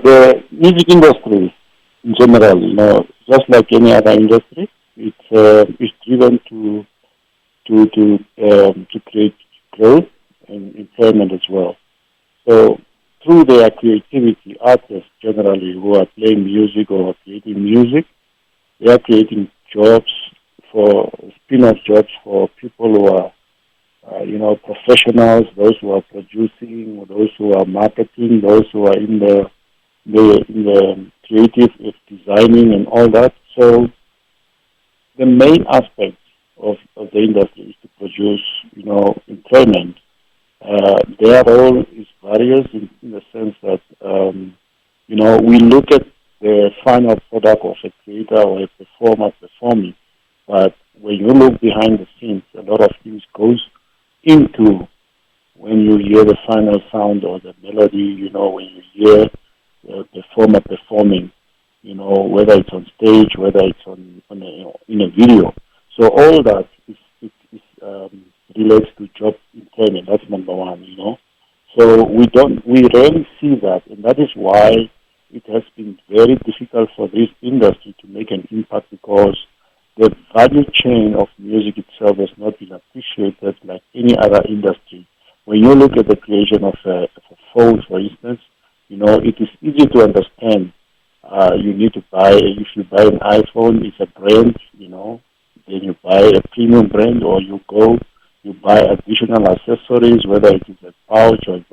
The music industry in general, just like any other industry, it's driven to create growth and employment as well. So through their creativity, artists generally who are playing music or creating music, they are creating jobs for spin-off jobs for people who are professionals, those who are producing, those who are marketing, those who are in the creative of designing and all that. So the main aspect of the industry is to produce, employment. Their role is various in the sense that, we look at the final product of a creator or a performer performing, but when you look behind the scenes, a lot of things goes into when you hear the final sound or the melody, when you hear the performer performing, whether it's on stage, whether it's in a video. So all that relates to job employment. That's number one. So we rarely see that, and that is why it has been very difficult for this industry to make an impact, because the value chain of music itself has not been appreciated like any other industry. When you look at the creation of a phone, for instance, it is easy to understand. You need to buy, if you buy an iPhone, it's a brand, then you buy a premium brand, or you buy additional accessories, whether it is a pouch or a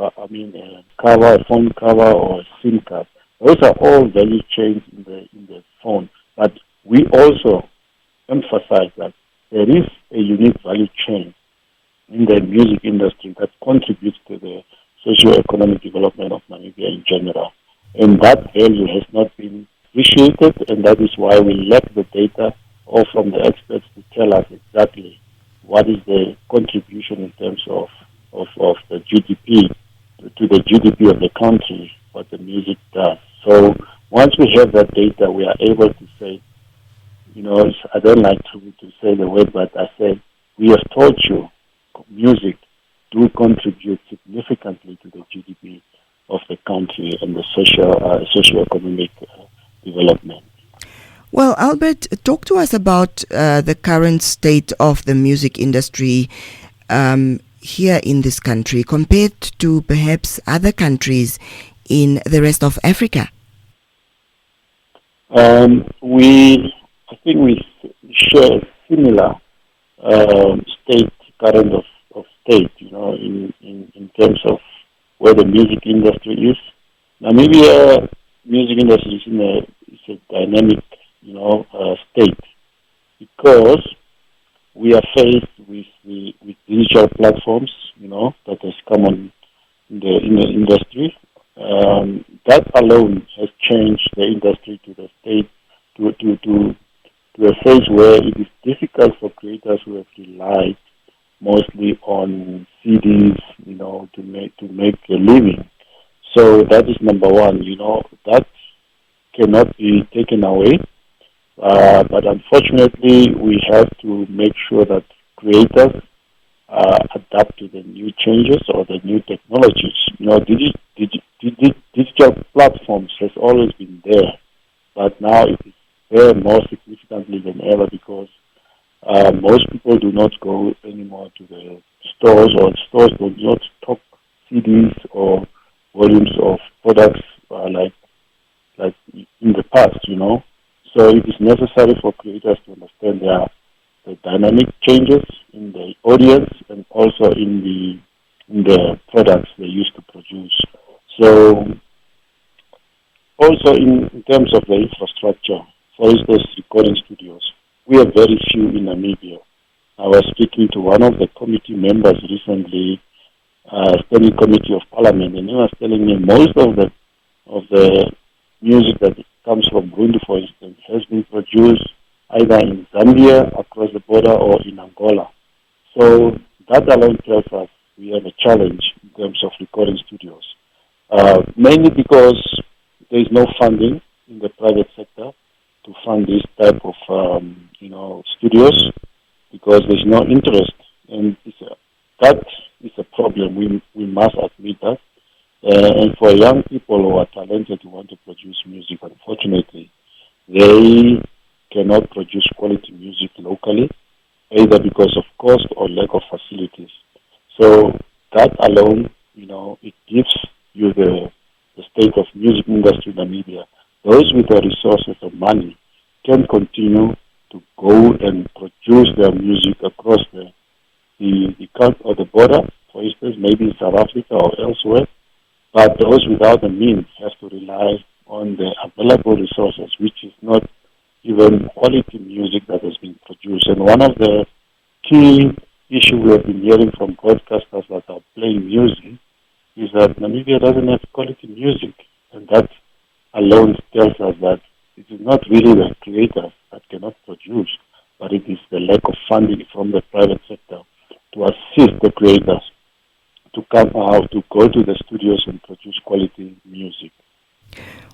cover, a phone cover, or a SIM card. Those are all value chains in the phone. But we also emphasize that there is a unique value chain in the music industry that contributes to the socio-economic development of Namibia in general. And that value has not been appreciated, and that is why we lack the data or from the experts to tell us exactly what is the contribution in terms of the GDP, to the GDP of the country, what the music does. So once we have that data, we are able to say, I don't like to say the word, but I say, we have taught you music do contribute significantly to the GDP of the country and the socio-economic development. Well, Albert, talk to us about the current state of the music industry here in this country compared to perhaps other countries in the rest of Africa. I think we share a similar current of state, in terms of where the music industry is. Namibia music industry is a dynamic, state, because we are faced with digital platforms, that has come on in the industry. That alone has changed the industry to the state to a phase where it is difficult for creators who have relied mostly on CDs, to make a living. So that is number one. That cannot be taken away. But unfortunately, we have to make sure that creators adapt to the new changes or the new technologies. Digital platforms has always been there, but now it is there more significantly than ever, because most people do not go anymore to the stores, or stores do not stock CDs or volumes of products like in the past. So it is necessary for creators to understand the dynamic changes in the audience and also in the products they used to produce. So also in terms of the infrastructure, for instance, recording studios, we have very few in Namibia. I was speaking to one of the committee members recently, Standing Committee of Parliament, and he was telling me most of the music that comes from Burundi, for instance, has been produced either in Zambia, across the border, or in Angola. So that alone tells us we have a challenge in terms of recording studios, mainly because there is no funding in the private sector to fund this type of studios, because there's no interest, and that is a problem. We must admit that. And for young people who are talented who want to produce music, unfortunately, they cannot produce quality music locally, either because of cost or lack of facilities. So that alone, it gives you the state of music industry in Namibia. Those with the resources and money can continue to go and produce their music across the country or the border, for instance, maybe in South Africa or elsewhere. But those without the means have to rely on the available resources, which is not even quality music that has been produced. And one of the key issues we have been hearing from broadcasters that are playing music is that Namibia doesn't have quality music. And that alone tells us that it is not really the creators that cannot produce, but it is the lack of funding from the private sector to assist the creators to come out, to go to the studios and produce quality music.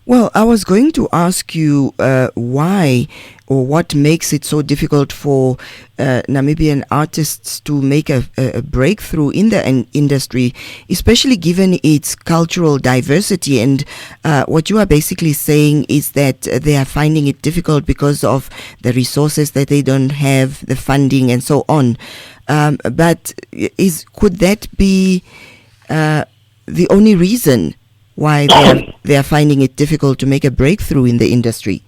Well, I was going to ask you why or what makes it so difficult for Namibian artists to make a breakthrough in the industry, especially given its cultural diversity. And what you are basically saying is that they are finding it difficult because of the resources that they don't have, the funding, and so on. But could that be the only reason why they are finding it difficult to make a breakthrough in the industry?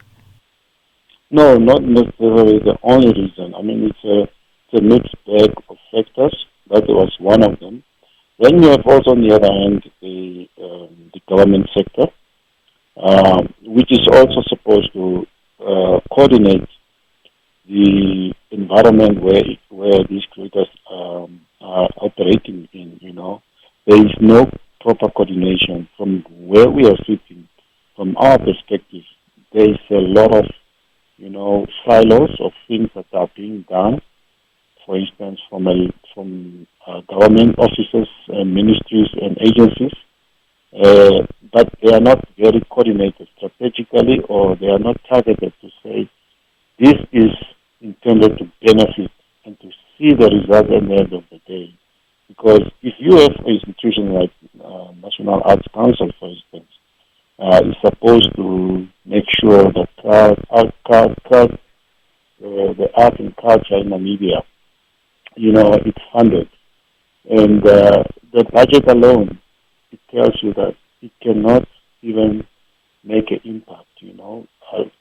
No, not necessarily the only reason. I mean, it's a mixed bag of factors. That was one of them. Then you have also, on the other hand, the government sector, which is also supposed to coordinate the environment where these creators are operating in. There is no proper coordination from where we are sitting. From our perspective, there is a lot of silos of things that are being done. For instance, from government offices and ministries and agencies, but they are not very coordinated strategically, or they are not targeted to say this is intended to benefit and to see the result at the end of the day. Because if you have an institution like National Arts Council, for instance, is supposed to make sure that the art and culture in Namibia, it's funded. And the budget alone, it tells you that it cannot even make an impact,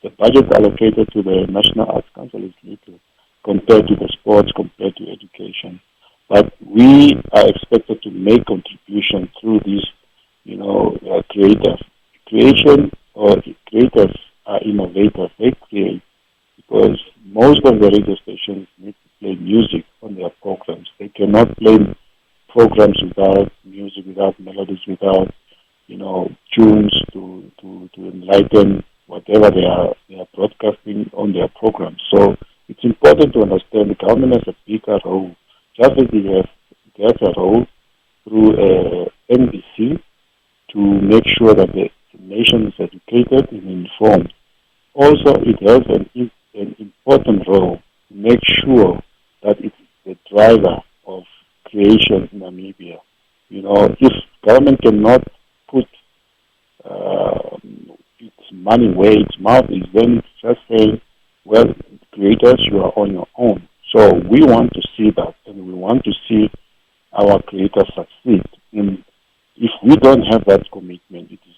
The budget allocated to the National Arts Council is little compared to the sports, compared to education. But we are expected to make contribution through these, creators. Creators are innovators. They create because most of the radio stations need to play music on their programs. They cannot play programs without music, without melodies, without, tunes to enlighten whatever they are broadcasting on their programs. So it's important to understand the government has a bigger role. Just as it has a role through NBC to make sure that the nation is educated and informed. Also, it has an important role to make sure that it's the driver of creation in Namibia. If government cannot put its money where its mouth is, then it's just saying, well, creators, you are on your own. So we want to see that, and we want to see our creators succeed. And if we don't have that commitment, it is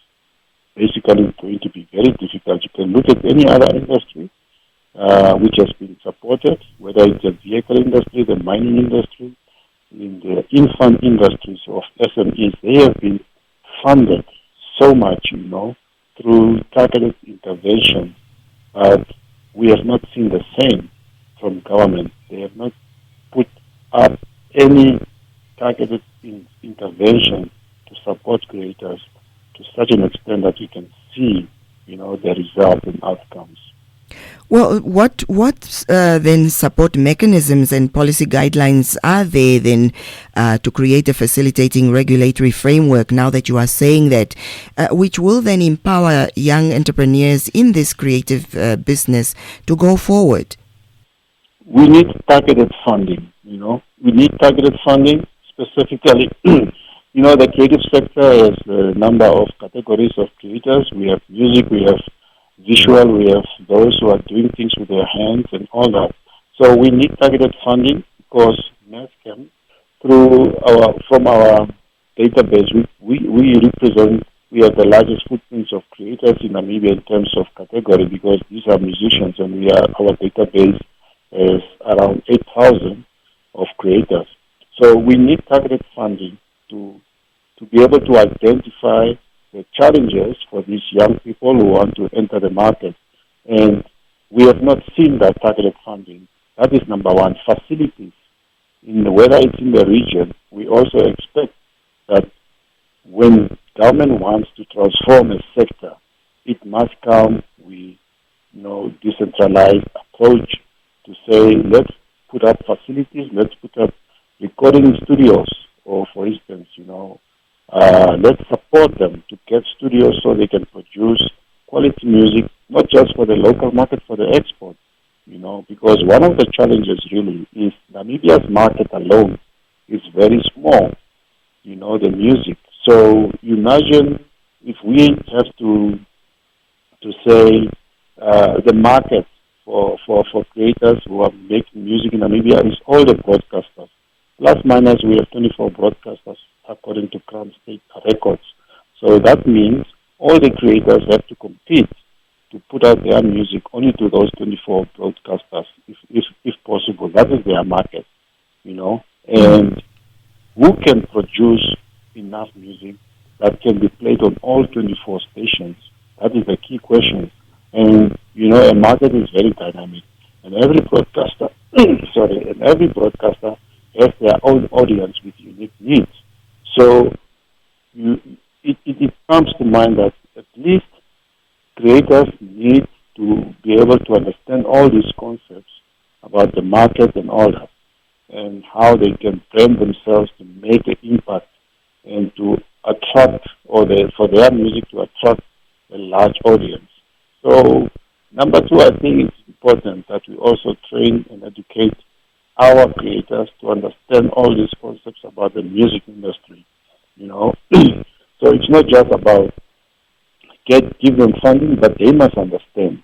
basically going to be very difficult. You can look at any other industry which has been supported, whether it's the vehicle industry, the mining industry, in the infant industries of SMEs. They have been funded so much, through targeted intervention. But we have not seen the same from government. They have not put up any targeted intervention to support creators to such an extent that we can see, the results and outcomes. Well, what then support mechanisms and policy guidelines are there then to create a facilitating regulatory framework, now that you are saying that, which will then empower young entrepreneurs in this creative business to go forward? We need targeted funding, We need targeted funding specifically The creative sector has a number of categories of creators. We have music, we have visual, we have those who are doing things with their hands and all that. So we need targeted funding because NASCAM, from our database, we represent, we have the largest footprints of creators in Namibia in terms of category because these are musicians and our database is around 8,000 of creators. So we need targeted funding to be able to identify the challenges for these young people who want to enter the market. And we have not seen that targeted funding. That is number one. Facilities, whether it's in the region, we also expect that when government wants to transform a sector, it must come with decentralized approach to say, let's put up facilities, let's put up recording studios, or for instance, let's support them to get studios so they can produce quality music, not just for the local market, for the export, because one of the challenges really is Namibia's market alone is very small, the music. So you imagine if we have to say the market for creators who are making music in Namibia is all the broadcasters. Plus minus, we have 24 broadcasters according to Crown State records. So that means all the creators have to compete to put out their music only to those 24 broadcasters, if possible. That is their market, And who can produce enough music that can be played on all 24 stations? That is the key question. And, a market is very dynamic. And every broadcaster, has their own audience with unique needs. So it comes to mind that at least creators need to be able to understand all these concepts about the market and all that, and how they can brand themselves to make an impact and to attract, for their music to attract a large audience. So, number two, I think it's important that we also train and educate our creators to understand all these concepts about the music industry, So it's not just about give them funding, but they must understand,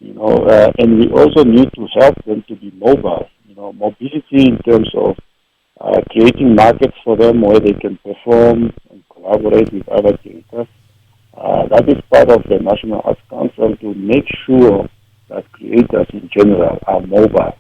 and we also need to help them to be mobile, mobility in terms of creating markets for them where they can perform and collaborate with other creators. That is part of the National Arts Council to make sure that creators in general are mobile.